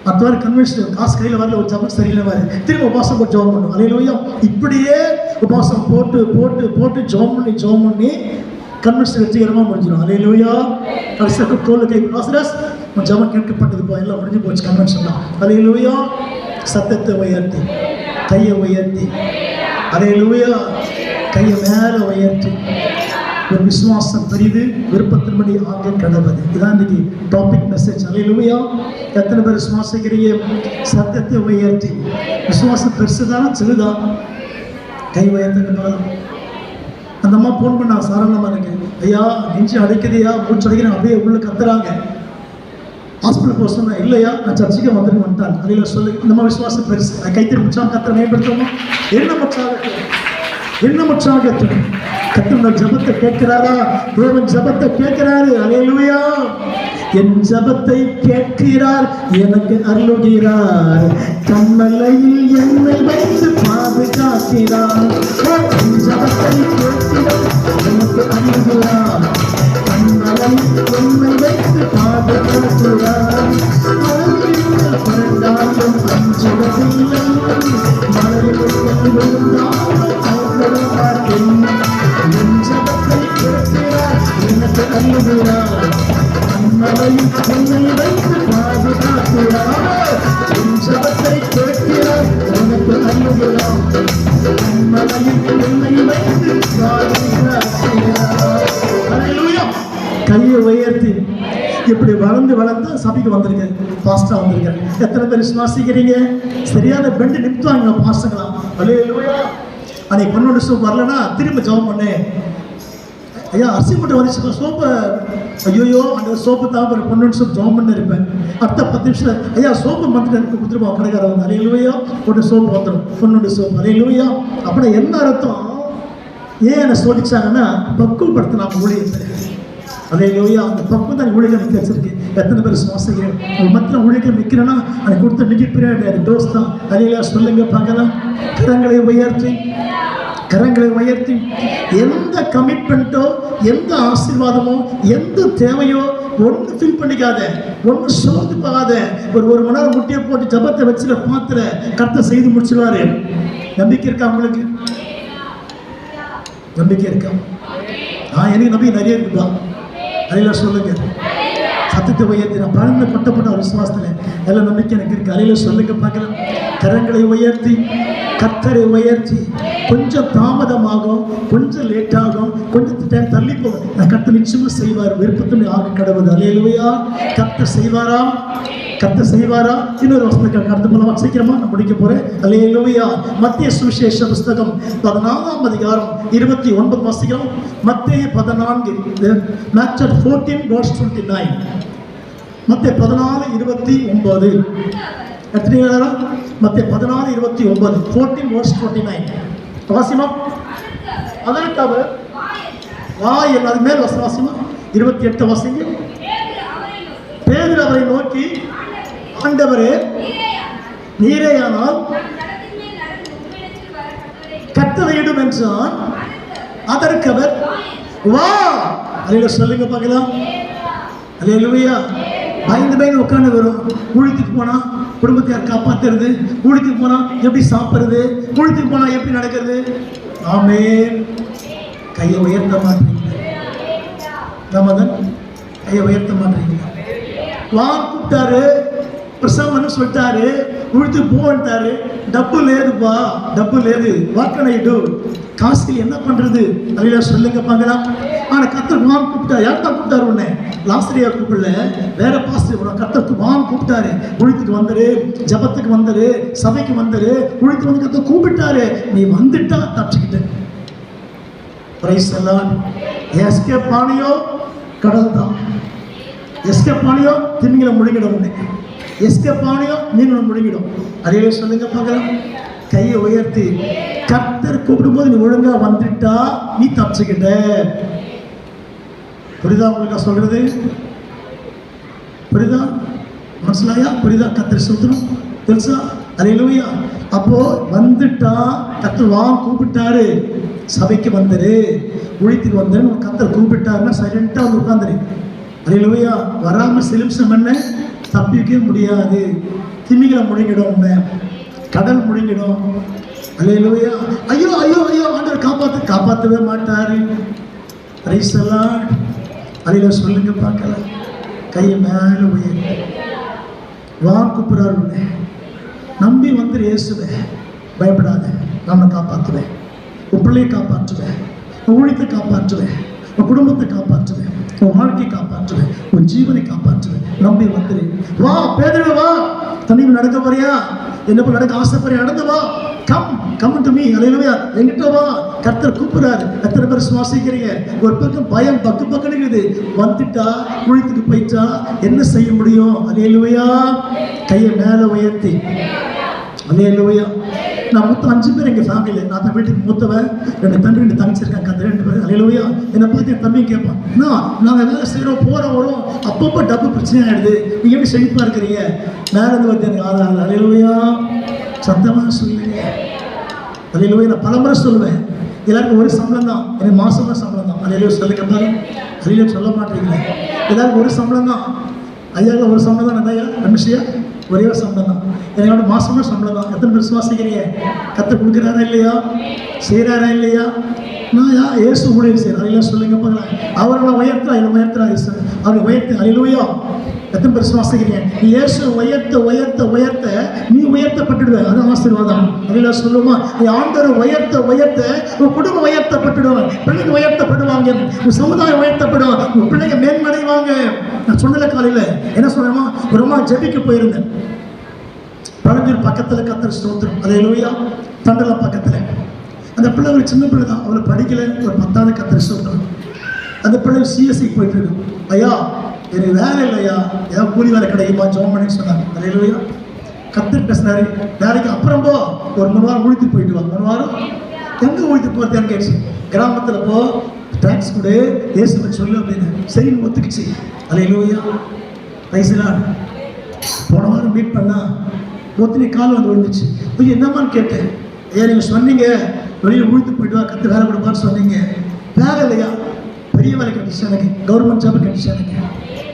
அடுத்த வாரம் கன்வென்ஷன் காசு கையில் வரல, ஒரு சம்பவம் சரியில்லை மாதிரி திரும்ப உபாசம் போட்டு ஜோம் பண்ணும். அலையிலுவையா இப்படியே உபாசம் போட்டு போட்டு போட்டு ஜோம் பண்ணி கன்வென்ஷன் வெற்றிகரமாக முடிஞ்சிடும். அலையிலுவையா கடைசியாக தோல் கை லாசரஸ் உன் ஜபம் கேட்கப்பட்டது போ, எல்லாம் முடிஞ்சு போச்சு கன்வென்ஷன் தான். அலையிலுவையா சத்தத்தை உயர்த்தி கையை உயர்த்தி, அலையிலுவையா கையை மேலே உயர்த்தி, ஒரு விசுவாசம் பெரிது விருப்பத்தின்படி ஆக கடவுது. இதான் இன்னைக்கு டாபிக் மெசேஜ். அலையிலுவையா எத்தனை பேர் விசுவாசிக்கிறீங்க? சத்தத்தை உயர்த்தி. விசுவாசம் பெருசுதானா சிறுதான்? கை உயர்த்துங்க. அந்த அம்மா ஃபோன் பண்ணா சாரணமா இருக்கு, ஐயா நெஞ்சு அடைக்குதையா மூச்சு அடைக்கிறேன், அப்படியே உள்ள கத்துறாங்க. ஹாஸ்பிட்டல் போக சொன்னேன், இல்லையா நான் சர்ச்சைக்கு வந்துட்டு வந்துட்டான். அதில் சொல்லி இந்த மாதிரி விசுவாசம் பெருசு. கைத்தறி முச்சான் கத்திர மேம்படுத்தணும். என்ன முற்றாகட்டும் கத்தர் ஜபத்தை கேட்கிறாரா? தேவன் ஜபத்தை கேட்கிறாரு. அல்லேலூயா. என் ஜபத்தை கேட்கிறார், எனக்கு அருளுகிறார், கண்மலையில் என்னை வைத்து பாதுகாக்கிறார். என் ஜபத்தை கேட்கிறார், எனக்கு அருளுகிறார், கண்மலையில் என்னை வைத்து பாதுகாக்கிறார். மலையில் பிறந்தாலும் அஞ்சுவதில்லை, மலையில் என் ஜபத்தை கேட்கிறார், எனக்கு அருளுகிறார், கண்மலையில் என்னை வைத்து பாதுகாக்கிறார். என் ஜபத்தை கேட்கிறார், எனக்கு அருளுகிறார், கண்மலையில் என்னை வைத்து பாதுகாக்கிறார். அல்லேலூயா. கையை உயர்த்தி இப்படி வளர்ந்து சபைக்கு வந்திருக்கேன், பாஸ்டா வந்திருக்கேன். எத்தனை பேர் விசுவாசிக்கிறீங்க? சரியான பெண்டு நிமித்தாங்க பாஸ்டங்களா? அல்லேலூயா. அன்னைக்கு 12 சோப்பு வரலன்னா திரும்ப ஜெபம் பண்ணேன். ஐயா அரிசி மட்டும் வந்துச்சு சோப்பை, ஐயோ அந்த சோப்பு தான் ஒரு 12 சோப்பு ஜெபம் பண்ண இருப்பேன். அடுத்த 10 நிமிஷம் ஐயா சோப்பு மட்டும் எனக்கு கொடுத்துருப்பா கடைக்கார வந்து. அலையிலுவையா ஒரு சோப்பு வந்துடும், 12 சோப்பு. அலையிலுவையா. அப்படின்னா என்ன அர்த்தம்? ஏன் என்னை சோதிச்சாங்கன்னா பக்குவப்படுத்தினா ஊழியத்தை. அலையிலுவையா. அந்த பக்குவம் தான் ஊழியர்கள் நிற்க வச்சிருக்கு. எத்தனை பேர் சுவாசிக்கிறேன் ஒரு மற்ற ஊழியர்கள் நிற்கிறேன்னா அதை கொடுத்த மிகப்பெரிய அது டோஸ் தான். அலையிலையா சொல்லுங்க பார்க்கலாம். கரங்களை உயர்த்தி எந்த கமிட்மெண்ட்டோ எந்த ஆசீர்வாதமோ எந்த தேவையோ ஒன்று ஃபீல் பண்ணிக்காத, ஒன்று சோர்ந்து போகாத. ஒரு மணி நேரம் முட்டியை போட்டு ஜபத்தை வச்சுல பாத்திர கர்த்தர் செய்து முடிச்சிருவாரு. நம்பிக்கை இருக்கா உங்களுக்கு? நம்பிக்கை இருக்கா? எனக்கு நம்பிக்கை நிறைய இருக்குதா? அலையில சொல்லுங்க. சத்தத்தை உயர்த்தி நான் பழந்து கொட்டப்பட்ட ஒரு விசுவாசத்துல எல்லாம் நம்பிக்கை எனக்கு இருக்கு. அலையில சொல்லுங்க பார்க்கலாம். கரங்களை உயர்த்தி கர்த்தரை உயர்த்தி. கொஞ்சம் தாமதமாகும், கொஞ்சம் லேட் ஆகும், கொஞ்சம் டைம் தள்ளி போகும், நான் கர்த்தர் நிச்சயமா செய்வார். விருப்பத்துமே ஆக கடவுள். அல்லேலூயா. கர்த்தர் செய்வாரா? கர்த்தர் செய்வாரா? இன்னொரு வசனத்தை கடந்து போலாம், சீக்கிரமா நான் முடிக்க போறேன். அல்லேலூயா. மத்தேயு சுவிசேஷ புஸ்தகம் 14ஆம் அதிகாரம் 29 வாசிக்கிறோம். மத்தேயு 14 Matthew 14:29. மத்தேயு 14:29 எடுத்துட்டீங்களா? மத்தேயு 14:29 14:29 வாசிமா. அதற்கு அவர் அது மேல் வாசிமா 28 வாசிங்க. பேதுரு அவரை நோக்கி, ஆண்டவரே நீரேயானால் கட்டளையிடும் என்றான். அதற்கு அவர் வா. அல்லேலூயா சொல்லுங்க பார்க்கலாம். அல்லேலூயா. பயந்து உட்காந்து வரும். ஊழியத்துக்கு போனா குடும்பத்தை யார் காப்பாத்துறது? ஊழியத்துக்கு போனா எப்படி சாப்பிடுறது? ஊழியத்துக்கு போனா எப்படி நடக்கிறது? ஆமென். கையை உயர்த்த மாட்டீங்க. ரமதன் கையை உயர்த்த மாட்டீங்க. வா கூப்பிட்டாரு, பிரசவம்னு சொல்லிட்டாரு, ஊழியத்துக்கு போன்ட்டாரு. டப்பு லேதுப்பா, டப்பு லேது. What can I do? காசுக்கு என்ன பண்றது? அல்லேலூயா சொல்லுங்க பார்க்கலாம். ஆனா கர்த்தர் வான் கூப்பிட்டாரு. யார் தான் கூப்பிட்டாரு? உன்னை லாஸ்திரியா கூப்பிடல, வேற பாஸ்டர். கர்த்தருக்கு வான் கூப்பிட்டாரு. ஊழியத்துக்கு வந்துரு, ஜபத்துக்கு வந்துரு, சபைக்கு வந்துரு, ஊழியத்துக்கு வந்து கர்த்தர் கூப்பிட்டாரு. நீ வந்துட்டா தப்பிச்சுக்கிட்ட. Praise the Lord. எஸ்கேப் ஆனியோ கடல் தான், எஸ்கேப் ஆனியோ திமிங்கல முழுங்கிடும். உன்னை எஸ்கேப் ஆனியோ நீங்களும் முழுங்கிடும். அதே சொல்லுங்க பார்க்கலாம். கையை உயர்த்தி கர்த்தர் கூப்பிடும்போது நீ ஒழுங்கா வந்துட்டா நீ தப்பிச்சுக்கிட்ட. புரியுதா உங்களுக்கு சொல்றது? புரியுதா? மனசிலாயா? புரியுதா? கர்த்தர் சொல்றோம் தெரிசா? அல்லேலூயா. அப்போ வந்துட்டா கர்த்தர் வான் கூப்பிட்டாரு, சபைக்கு வந்துரு, ஊழியத்துக்கு வந்துரு. கர்த்தர் கூப்பிட்டாருன்னா சைலண்டா வந்து உட்காந்துரு. அல்லேலூயா. வராம சிலிம்சம் பண்ண தப்பிக்க முடியாது. திமிங்கல முழுங்கிடும், கடல் முழுங்கிடும். அல்லேலூயா. ஐயோ ஐயோ ஐயோ ஆண்டவர் காப்பாற்றவே மாட்டாரு. Praise the Lord. அல்லேலூயா. சொல்லுங்க பார்க்கலாம். கையை மேல உயர்த்தி வான் கூப்பிடுறாரு. உன்னை நம்பி வந்துரு. இயேசுவே பயப்படாத, நான் காப்பாற்றுவேன். உன் பிள்ளையை காப்பாற்றுவேன், உன் ஊழியத்தை காப்பாற்றுவேன், உன் குடும்பத்தை காப்பாற்றுவேன், உன் வாழ்க்கையை காப்பாற்றுவேன், உன் ஜீவனை காப்பாற்றுவேன். நம்பி வந்துரு. வா பேதுரு, வா. தண்ணி நடக்க போறியா? என்ன போல நடக்க ஆசைப்படுறியா? நடந்து வா. Come to me. அல்லேலூயா. என்கிட்ட வா. கர்த்தர் கூப்பிடுறாரு. எத்தனை பேர் சுவாசிக்கிறீங்க? ஒரு பக்கம் பயம் பக்கு இருக்குது. வந்துட்டா ஊழியத்துக்கு போயிட்டா என்ன செய்ய முடியும்? அல்லேலூயா. கையை மேல உயர்த்தி. அல்லேலூயா. நான் மொத்தம் 5 பேர் எங்கள் ஃபேமிலியில். நான் தான் வீட்டுக்கு மூத்தவன். 2 தம்பி 2 தங்கச்சி இருக்காங்க. அந்த 2 பேர். அல்லேலூயா. என்னை பார்த்து என் தம்பி கேட்பான், நாங்கள் வேலை செய்கிறோம், போகிறோம், வரோம், அப்பப்போ டப்பு பிரச்சனை ஆகிடுது, நீங்கள் எப்படி செழிப்பாக இருக்கிறீங்க? மேலேருந்து வந்து எனக்கு ஆதாரம். அல்லேலூயா. சத்தமாக சொல்லுங்க. அல்லேலூயா. நான் பலமுறை சொல்லுவேன், எல்லாருக்கும் ஒரு சம்பளம் தான், எனக்கு மாதமாக சம்பளம் தான். அல்லேலூயா. சொல்லுங்க பாரு. அல்லேலூயா சொல்ல மாட்டேங்கிறீங்களே. எல்லாருக்கும் ஒரு சம்பளம் தான். ஐயாவுக்கு ஒரு சம்பளம் தான். ஐயா ரமேஷியா ஒரே ஒரு சம்பளம் தான். என்னோட மாசமா சம்பளம் தான். எத்தனை பேர் விசுவாசிக்கிறீங்க? கர்த்தர் கொடுக்குறாரா இல்லையா? செய்கிறாரா இல்லையா? நான் இயேசு ஊழியம் செய்கிறேன். ஐயா சொல்லுங்க பார்க்கலாம். அவரை உயர்த்தா இல்லை உயர்த்தா? அவரை உயர்த்து. அல்லேலூயா. எத்தனை பேர் விசுவாசிக்கிறீங்க? நீ இயேசு உயர்த்த உயர்த்த உயர்த்த நீ உயர்த்தப்பட்டுடுவ. அது ஆசீர்வாதம். அல்லேலூயா சொல்லுமா? நீ ஆண்டவரை உயர்த்த உயர்த்த உன் குடும்பம் உயர்த்தப்பட்டுடுவாங்க, பிள்ளைங்க உயர்த்தப்படுவாங்க, உன் சமுதாயம் உயர்த்தப்படும், உன் பிள்ளைங்க மேன்மடைவாங்க. நான் சொன்னல காலையில் என்ன சொன்னேன்னா, ஒரு அம்மா ஜெபிக்க போயிருந்தேன். பழஞ்சூர் பக்கத்தில். கர்த்தர் ஸ்தோத்திரம். அல்லேலூயா. தண்டலம் பக்கத்தில். அந்த பிள்ளை ஒரு சின்ன பிள்ளை தான், அவளை படிக்கல, ஒரு 10வது. கர்த்தர் ஸ்தோத்திரம். அந்த பிள்ளை சிஎஸ்சிக்கு போயிட்டு இருக்கோம். ஐயா எனக்கு வேலை இல்லையா, ஏதாவது கூலி வேலை கிடைக்குமா, ஜோம் பண்ணி சொன்னாங்க. அல்லேலூயா. கர்த்தர் பேசினாரு. வேலைக்கு அப்புறம் போ, ஒரு 3 வாரம் ஊழியத்துக்கு போயிட்டு வா. 3 வாரம் எங்கே ஊழியத்துக்கு போகிறதுன்னு கேட்டுச்சு. கிராமத்தில் போ, டாக்ஸ் கொடு, இயேசுவை சொல்லு அப்படின்னு. சரின்னு ஒத்துக்குச்சு. அல்லேலூயா. Praise the Lord. போன வாரம் மீட் பண்ணா ஒத்தினி கால் வந்து விழுந்துச்சு. ஐயோ என்னம்மான்னு கேட்டேன். ஐயா நீங்கள் சொன்னீங்க வெளியில் ஊழியத்துக்கு போயிட்டு வா, கர்த்தர் வேலை கொடுப்பான்னு சொன்னீங்க. வேலை இல்லையா? பெரிய வேலை கிடைச்சிச்சு எனக்கு, கவர்மெண்ட் ஜாப் கிடைச்சிச்சு எனக்கு.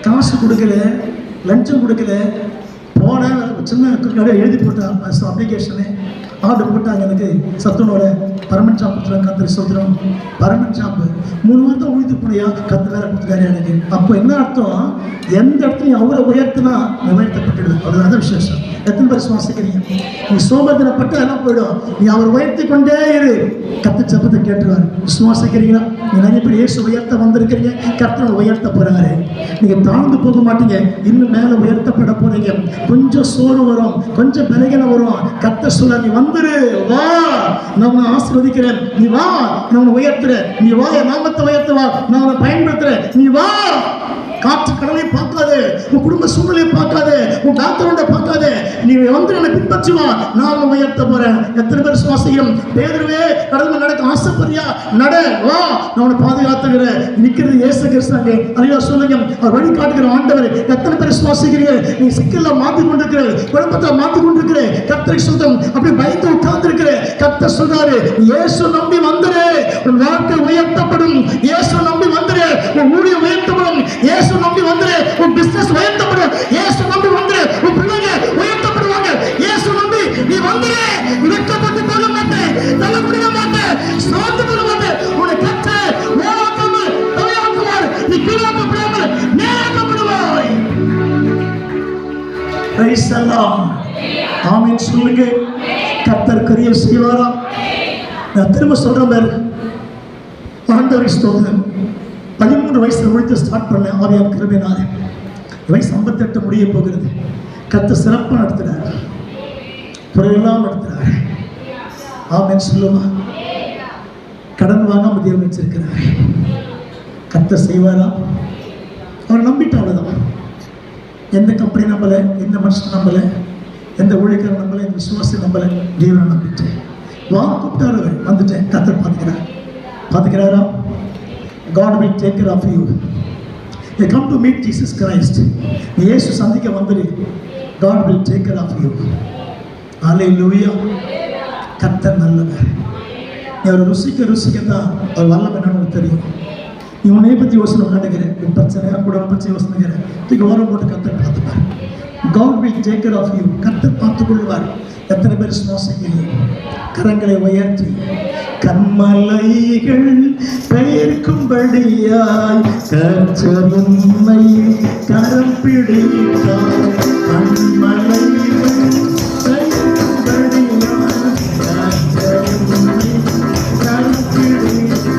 காசு கொடுக்கல, லஞ்சம் கொடுக்கல. போன சின்ன கடை எழுதி போட்டேன் அப்ளிகேஷனு, ஆர்டர் போட்டாங்க எனக்கு. சத்துணோட பர்மனெண்ட் ஜாப் கொடுத்துருவாங்க. கர்த்தர் ஸ்தோத்திரம். பர்மனெண்ட் ஜாப் 3 வாரம் தான் ஊழியத்துக்கு போனியா, கர்த்தர் வேலை கொடுத்துருக்காரு எனக்கு. அப்போ என்ன அர்த்தம்? எந்த இடத்துலையும் அவரை உயர்த்தினா உயர்த்தப்பட்டுடுது. அதுதான் விசேஷம். எத்தனை பேர் சுவாசிக்கிறீங்க? நீ சோபத்தினப்பட்டு எல்லாம் போயிடும். நீ அவர் உயர்த்தி கொண்டே இரு, கர்த்தர் ஜெபத்தை கேட்டுருவார். சுவாசிக்கிறீங்களா? நீ நிறைய பேர் இயேசு உயர்த்த வந்திருக்கிறீங்க, கர்த்தர் உயர்த்த போறாரு. நீங்க தாழ்ந்து போக மாட்டீங்க, இன்னும் மேல உயர்த்தப்பட போறீங்க. கொஞ்சம் சோறு வரும், கொஞ்சம் பலகீனம் வரும். கர்த்தர் சொல்ல, நீ வந்துரு, வா, நான் உன்னை ஆசீர்வதிக்கிறேன், நீ வா, நான் உன்னை உயர்த்துறேன், நீ வா, என் நாமத்தை உயர்த்து வா, நான் உன்னை பயன்படுத்துறேன், நீ வா. காற்று கடலை பார்க்காது, உன் குடும்ப சூழ்நிலையை பார்க்காது, உன் பேக்ரவுண்டை பார்க்காது, நீ வந்து என்னை பின்பற்றி வா, நான் உயர்த்த போறேன். எத்தனை பேர் சுவாசிக்கிறோம்? பேதுருவே கடவுள் நடக்க ஆசைப்படுறியா? நட, வா, நான் உன்னை பாதுகாத்துக்கிறேன். நிற்கிறது இயேசு கிறிஸ்துவே. அல்லேலூயா சொல்லுங்க. அவர் வழி காட்டுகிற ஆண்டவர். எத்தனை பேர் சுவாசிக்கிறீங்க? நீ சிக்கல்ல மாத்தி கொண்டிருக்கிற, குழப்பத்தை மாத்தி கொண்டிருக்கிற, கர்த்தரை சொல்றோம், அப்படி பயந்து உட்கார்ந்து இருக்கிற, கர்த்தர் சொல்றாரு, இயேசு நம்பி வந்துரு, உன் வாழ்க்கை உயர்த்தப்படும். இயேசு நம்பி வந்துரு, உன் ஊழியம் உயர்த்தப்படும். இயேசு நம்பி வந்துரு, உன் பிசினஸ் உயர்த்தப்படும். இயேசு நம்பி வந்துரு, உன் பிள்ளைங்க உயர்த்தப்படுவாங்க. இயேசு நம்பி நீ வந்துரு, வெட்கப்பட்டு போக மாட்டேன், தலை குடிக்க மாட்டேன், சோர்ந்து போக மாட்டேன். உன்னை கற்ற ஓவாக்காமல் தலையாக்குவார். நீ கீழாக்கப்படாமல் நேராக்கப்படுவாய். Price the Lord. ஆமென் சொல்லுங்க. கர்த்தர் கரியம் செய்வாரா? நான் திரும்ப சொல்றேன் பாரு. ஆண்டவருக்கு ஸ்தோத்திரம். 13 வயசுல ஊழியத்தை ஸ்டார்ட் பண்ண ஆவியார் கிருபையினாலே வயசு 58 முடிய போகிறது. கர்த்தர் சிறப்பாக நடத்துறார், குறையெல்லாம் நடத்துறார். ஆமென் சொல்லுமா? கடன் வாங்காம தேவன் வச்சிருக்கிறார். கர்த்தர் செய்வாரா? அவர் நம்பிட்டு அவ்வளவுதான். எந்த கம்பெனி நம்பல, எந்த மனுஷன் நம்பல, எந்த ஊழியக்காரன் நம்பல, எந்த விசுவாசி நம்பல, தேவனை நம்பிட்டு வாங்க கூப்பிட்டாரு. அவர் வந்துட்டேன், கர்த்தர் பார்த்துக்கிறாரா? God will take care of you. You come to meet Jesus Christ. இயேசு சந்திக்க வந்துரு. God will take care of you. Hallelujah. கர்த்தர் நல்லவர். நீ அவர் ருசிக்க தான் அவர் வல்லமை என்னன்னு தெரியும். நீ உன்னை பற்றி யோசனை நினைக்கிறேன், பிரச்சனை கூட பற்றி யோசனைக்கிறேன், தூக்கி ஓரம் போட்டு கர்த்தர் பார்த்துப்பார். God will take care of you. கர்த்தர் பார்த்துக் கொள்வார். எத்தனை பேர் சுவாசிக்கிறீங்க? கரங்களை உயர்த்தி கண்மலைகள் பெயர்க்கும்படியாய் கர்த்தர் உம்மை கரம் பிடித்தார். கண்மலைகள் பெயர்க்கும்படியாய் கர்த்தர் உம்மை கரம் பிடித்தார்.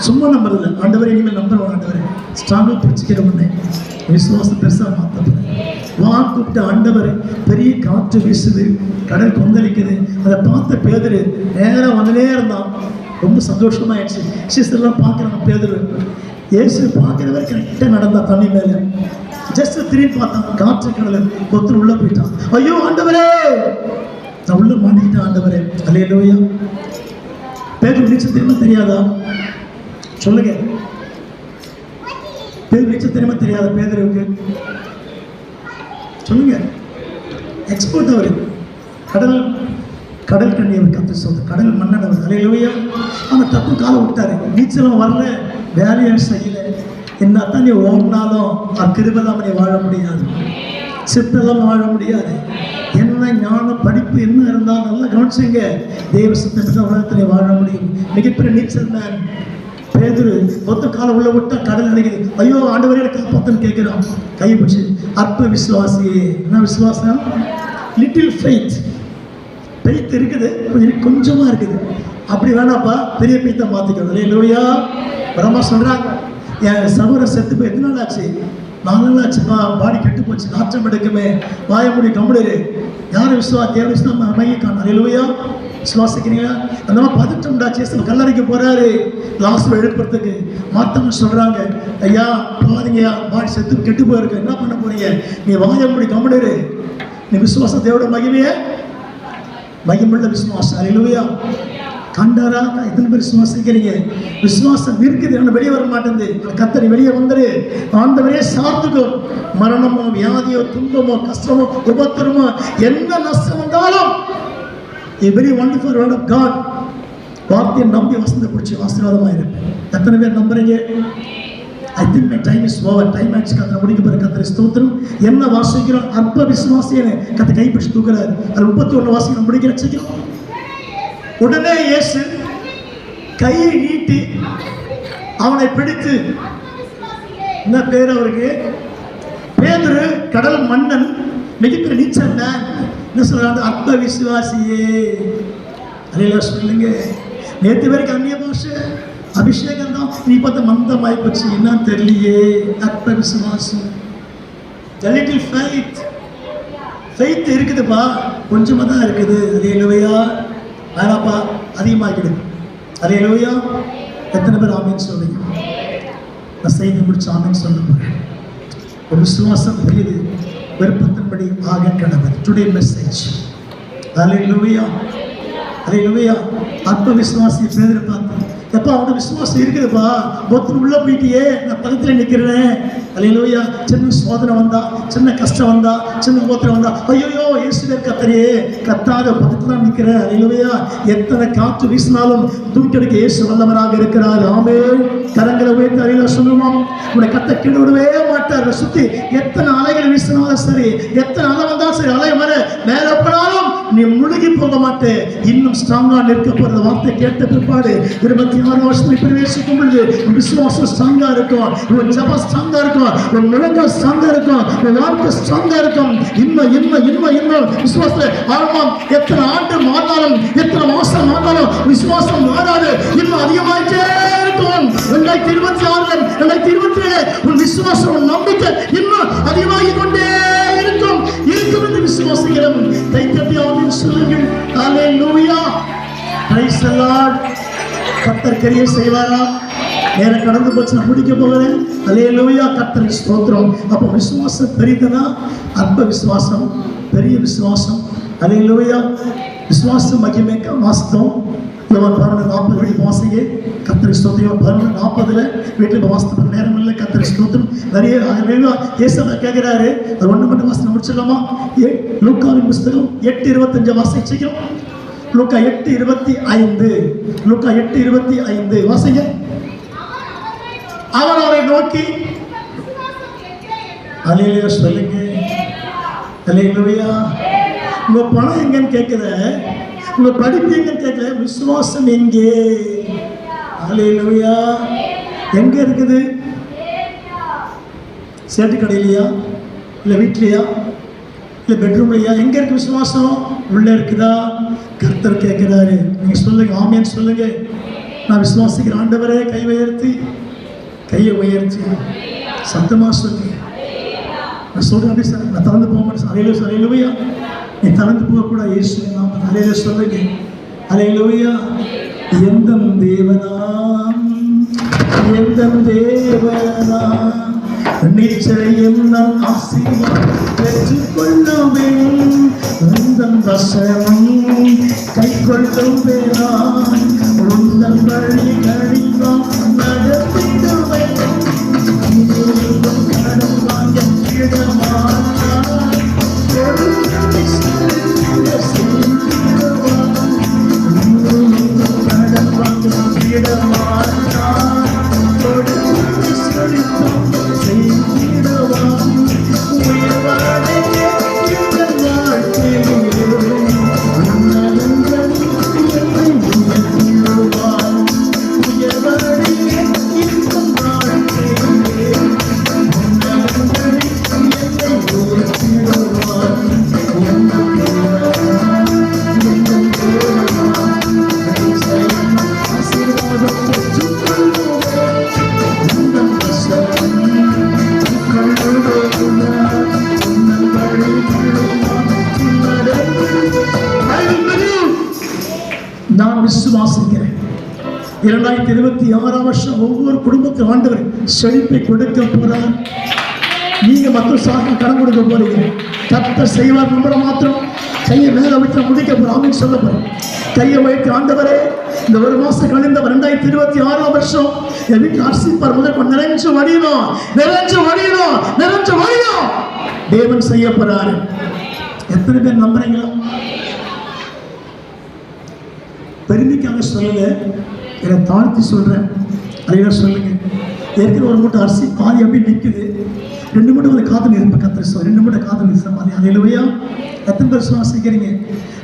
சும்மா நம்புறதில்ல. ஆண்டவரே இனிமேல் நம்புறோம். ஆண்டவரே ஸ்ட்ராங்காக பிடிச்சிக்கிற முன்னே விசுவாசம் பெருசாக மாற்றப்படும். கூப்பிட்ட ஆண்டவர் பெரிய காற்று வீசுது, கடல் கொந்தளிக்குது. அதை பார்த்த பேதுரு நேராக வந்துனே இருந்தான். ரொம்ப சந்தோஷமாயிடுச்சு. சீசர்லாம் பார்க்குறாங்க. பேதுரு இயேசு பார்க்குறவர் கரெக்டாக நடந்தா தண்ணி மேலே. ஜஸ்ட் திரும்பி பார்த்தான், காற்று கடல் ஒருத்தர் உள்ளே போயிட்டான். ஐயோ ஆண்டவரே, நான் உள்ள மாட்டிக்கிட்டேன் ஆண்டவரே. அல்லேலூயா. பேதுரு நீச்சல் தெரியாதா? சொல்லுங்க. பேதுரு நீச்சல் தெரியாத பேதுருவுக்கு சொல்லுங்க. எக்ஸ்போர்ட் அவர். கடல் கண்ணி அவர் கற்று சொல்ற கடல் மன்னன் அவர். அல்லேலூயா. ஆனால் தப்பு காலை விட்டாரு. நீச்சலும் வரல, வேலையும் செய்யல. என்னத்தான் நீ ஓடினாலும் கிருபையில்லாம நீ வாழ முடியாது, சித்தெல்லாம் வாழ முடியாது. என்ன ஞானம் படிப்பு என்ன இருந்தாலும் நல்லா கவனிச்சுங்க. தேவ சித்தத்தை உலகத்தில் வாழ முடியும். மிகப்பெரிய நீச்சல் மேன் பேதுரு ஒத்த காலம் உள்ள விட்டா கடல் நினைக்குது. ஐயோ ஆண்டவரே எனக்கு காப்பாத்துன்னு கேட்கிறான். கை பிடிச்சி அற்ப விசுவாசியே. என்ன விசுவாசம்? Little faith. பெய்த் இருக்குது, கொஞ்சமா இருக்குது. அப்படி வேணாப்பா, பெரிய பெய்த்தை மாத்திக்கிறது. இல்லையா? பிரம்மா சொல்றாங்க, என் சகோதரர் செத்து போய் எத்தனை நாள் ஆச்சு? 4 நாள் ஆச்சுப்பா. பாடி கெட்டு போச்சு, நாற்றம் எடுக்குமே. வாயமுடி கம்முடரு. யாரும் தேவ விசுவாசம் மையக்கான. இல்லையா? விசுவாசிக்கிறீங்களா? அந்த மாதிரி பதட்டம் உண்டாச்சு. கல்லறைக்கு போறாரு லாஸ்ட்ல எழுப்புறதுக்கு. மாத்தவங்க சொல்றாங்க, ஐயா போகாதீங்கய்யா, பாடி செத்து கெட்டு போயிருக்கு, என்ன பண்ண போறீங்க? நீ வாயமுடி கம்முடரு. நீ விசுவாசம் தேவோட மகிமுள்ள விசுவாசம். அல்லேலூயா. கண்டாரா? எத்தனை பேர் விசுவாசிக்கிறீங்க? விசுவாசம் இருக்குது, என்ன வெளியே வர மாட்டேங்குது. கர்த்தர் வெளியே வந்துரு. ஆண்டவரே சார்ந்துக்கும். மரணமோ வியாதியோ துன்பமோ கஷ்டமோ உபத்திரமோ என்ன நஷ்டம் வந்தாலும் a very wonderful word of God. வார்த்தையை நம்பி வசந்த பிடிச்சி ஆசீர்வாதமாக இருப்பேன். எத்தனை பேர் நம்புறீங்க? I think my time is over. Time ஆச்சு. கர்த்தர் முடிக்க போகிற கர்த்தரை ஸ்தோத்திரம். என்ன வாசிக்கிறோம்? அற்ப விசுவாசியனை கர்த்தர் கைப்பிடிச்சு தூக்குறாரு. அது 31 வாசிக்கிறோம். முடிக்கிற வச்சுக்கிறோம். உடனே இயேசு கையை நீட்டி அவனை பிடித்து என்ன பேர் அவருக்கு? பேதுரு, கடல் மன்னன், மிகப்பெரிய நீச்சல் மேன். என்ன சொல்றாங்க? அற்ப விசுவாசியே. அல்லேலூயா சொல்லுங்க. நேற்று வரைக்கும் அந்நிய பாஷை அபிஷேகம் தான், நீ பார்த்த மந்தமாய் போச்சு, என்னன்னு தெரியலையே. அற்ப விசுவாசம். A little faith. Faith இருக்குதுப்பா, கொஞ்சமா தான் இருக்குது. அல்லேலூயா. வேணாப்பா, அதிகமாகிடுது. அல்லேலூயா. எத்தனை பேர் ஆமென் சொல்றீங்க? நான் செய்து முடிச்சு ஆமென் சொல்ல போறேன். ஒரு விசுவாசம் பெரியது, விருப்பத்தின்படி ஆக கடவுள். Today message. அல்லேலூயா. அல்லேலூயா. அற்ப விசுவாசி பேதுரு பார்த்து, எப்பா அவனோட விசுவாசம் இருக்குதுப்பா, ஒருத்தர் உள்ள போயிட்டியே, நான் பக்கத்தில் நிற்கிறேன். அல்லேலூயா. சின்ன சோதனை வந்தா, சின்ன கஷ்டம் வந்தா, சின்ன ஓத்திரம் வந்தா, ஐயோ இயேசுவே கர்த்தரே, கர்த்தாத பக்கத்தில் தான் நிற்கிறேன். அல்லேலூயா. எத்தனை காற்று வீசினாலும் தூக்கெடுக்க இயேசு வல்லவராக இருக்கிறார். ஆமென். கரங்களை உயர்த்தி அல்லேலூயா சொல்லுவோம். உன்னை கத்த கீழே விடவே மாட்டார். சுத்தி எத்தனை அலைகள் வீசினாலும் சரி, எத்தனை அலை வந்தாலும் சரி, அலை வர மேல போனாலும் நீ முழுகி போக மாட்டேன். இன்னும் ஸ்ட்ராங்கா நிற்க போற வார்த்தை கேட்ட பிற்பாடு 26 வருஷத்துக்கு பிரவேசிக்கும் பொழுது விசுவாசம் ஸ்ட்ராங்கா இருக்கும், உன் ஜபம் ஸ்ட்ராங்கா இருக்கும், உன் முழங்கால் ஸ்ட்ராங்கா இருக்கும், உன் வாழ்க்கை ஸ்ட்ராங்கா இருக்கும். இன்னும் இன்னும் இன்னும் இன்னும் விசுவாசம் ஆரம்பம். எத்தனை ஆண்டு மாறினாலும், எத்தனை மாசம் மாறினாலும் விசுவாசம் மாறாது, இன்னும் அதிகமாயிட்டே இருக்கும். 2026 2027 உன் விசுவாசம், உன் நம்பிக்கை இன்னும் அதிகமாகி கொண்டே இருக்கும். இருக்கும் என்று விசுவாசிக்கிறோம். கை தட்டி ஆமென் சொல்லுங்கள். அல்லேலூயா. Praise the Lord. கர்த்தர் கிரியை செய்வாரா? நேரம் கடந்து போச்சு, நான் முடிக்க போகிறேன். அல்லேலூயா. கர்த்தருக்கு ஸ்தோத்திரம். அப்போ விசுவாசம் பெரியதா? அற்ப விசுவாசம், பெரிய விசுவாசம். அல்லேலூயா. விசுவாசம் மகிமைக்கு வாஸ்தவம். யோவான் 12:40 வீட்டு வாசிங்க. கர்த்தருக்கு ஸ்தோத்திரம். 12:40 வீட்டில் வாசித்த நேரம் இல்லை. கர்த்தருக்கு ஸ்தோத்திரம். நிறைய ஏசப்பா கேட்கிறாரு. அது ஒன்று மட்டும் வாசனை முடிச்சிடலாமா? லூக்காவின் புஸ்தகம் 8:25 வாசிச்சுக்கிறோம். லூக்கா 8:25. லூக்கா 8:25 வாசிங்க. அவர் அவரை நோக்கி, அல்லேலூயா சொல்லுங்க. அல்லேலூயா. உங்க பணம் எங்கன்னு கேட்கல, உங்க படிப்பு எங்கன்னு கேட்கல, விசுவாசம் எங்கே? அல்லேலூயா. எங்க இருக்குது? சேட்டு கடையிலையா, இல்லை வீட்லையா, இல்லை பெட்ரூம்லையா? எங்க இருக்கு விசுவாசம்? உள்ள இருக்குதா? கர்த்தர் கேட்கிறாரு. நீங்க சொல்லுங்க, ஆமென் சொல்லுங்க. நான் விசுவாசிக்கிற ஆண்டவரே, கை உயர்த்தி, கையை உயர்த்தி சத்தமா சொல்லுங்க. நான் சொல்றேன் அப்படி சார், நான் தளர்ந்து போக மாட்டேன். அல்லேலூயா. அல்லேலூயா. நீ தளர்ந்து போகக்கூடாது. இயேசு நாமத்தில் அல்லேலூயா சொல்லுங்க. அல்லேலூயா. எந்த தேவனாம், எந்த தேவனாம் நிச்சயம் நம் ஆசீர்வாதம் பெற்றுக்கொள்ளுவேன். உந்தன் வசனம் கை கொள்ளுவேன். உந்தன் வழிகளில் நடத்திடுவேன். கடன் வாங்க இடமாட்டான். கடன் வாங்க இடமாட்டான். நான் விசுவாசிக்கிறேன். 2026 வருஷம் ஒவ்வொரு குடும்பத்தில் ஆண்டவர் செழிப்பை கொடுக்க போறார். நீங்க மக்கள் சார்ந்த கடன் கொடுக்க போறீங்க. கர்த்தர் செய்வார். நம்புற மாத்திரம் கையை மேல வச்சு முடிக்க போறோம். ஆமென் சொல்ல போறோம். கையை வைத்து, ஆண்டவரே இந்த ஒரு மாசம் கழிந்த 2026 வருஷம் என் வீட்டில் அரிசிப்பார் முதல் நிறைஞ்சு வழியணும், நிறைஞ்சு வழியணும், நிறைஞ்சு வழியும் தேவன் செய்ய போறாரு. எத்தனை பேர் நம்புறீங்களா? பெருமைக்காக சொல்லல, என்னை தாழ்த்தி சொல்றேன். அல்லேலூயா சொல்லுங்க. ஏற்கனவே ஒரு மூட்டை அரிசி பாதி அப்படி நிற்குது. 2 நிமிடம் வந்து காத்து இருப்பேன் கத்திர 2 நிமிடம் காத்து நிற்பாரு. அல்லேலூயா. எத்தனை பேர் விசுவாசிக்கிறீங்க?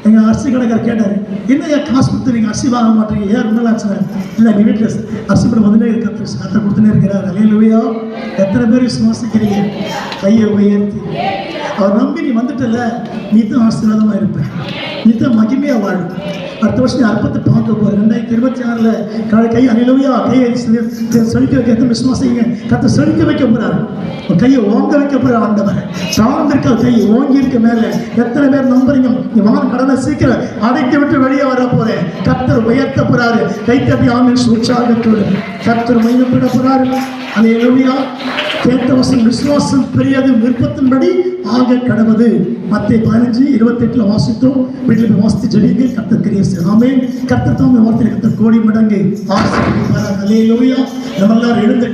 எங்க அரிசி கடைக்காரர் கேட்டாரு, என்ன ஏன் காசு கொடுத்து நீங்க அரிசி வாங்க மாட்டீங்க, ஏன் ரொம்ப நாள் ஆச்சுனாரு. இல்லை எங்க வீட்டில் அரிசி படம் வந்துட்டே இருக்கு, கத்திர கொடுத்துனே இருக்கிறார். அல்லேலூயா. எத்தனை பேர் விசுவாசிக்கிறீங்க? கையை உயர்த்தி அவர் நம்பி நீ வந்துட்டல, நீ தான் ஆசீர்வாதமா இருப்ப, நீ தான் மகிமையா வாழும். அடுத்த வருஷம் நீ அற்பத்தை பார்க்க போற. 2026 கை அல்லேலூயா கையை செழிக்க வைக்க எத்தனை விசுவாசிங்க? கத்தை செழிக்க வைக்க போறாரு, கையை ஓங்க வைக்க போற ஆண்டவர். சார்ந்திருக்க கை ஓங்கி இருக்க மேல எத்தனை பேர் நம்புறீங்க? நீ வாங்க கடனை சீக்கிரம் அடைத்து விட்டு வெளியே வர போறேன். கர்த்தர் உயர்த்த போறாரு. கைத்தட்டி ஆமென் உற்சாகத்தோடு கர்த்தர் மையப்பட போறாரு. அல்லேலூயா. கேட்ட வசனம் விசுவாசம் பெரியது, விருப்பத்தின்படி ஆக கடவுது. மத்தேயு 15:28 வாசித்தோம். வீட்டில் போய் வாசித்து ஜெபிங்க. கர்த்தர் கிரியை செய்வார். ஆமென். கர்த்தர் தாமே வார்த்தையை கர்த்தர் கோடி மடங்கு ஆசீர்வதிப்பார். அல்லேலூயா. நம்ம எல்லாரும் எழுந்து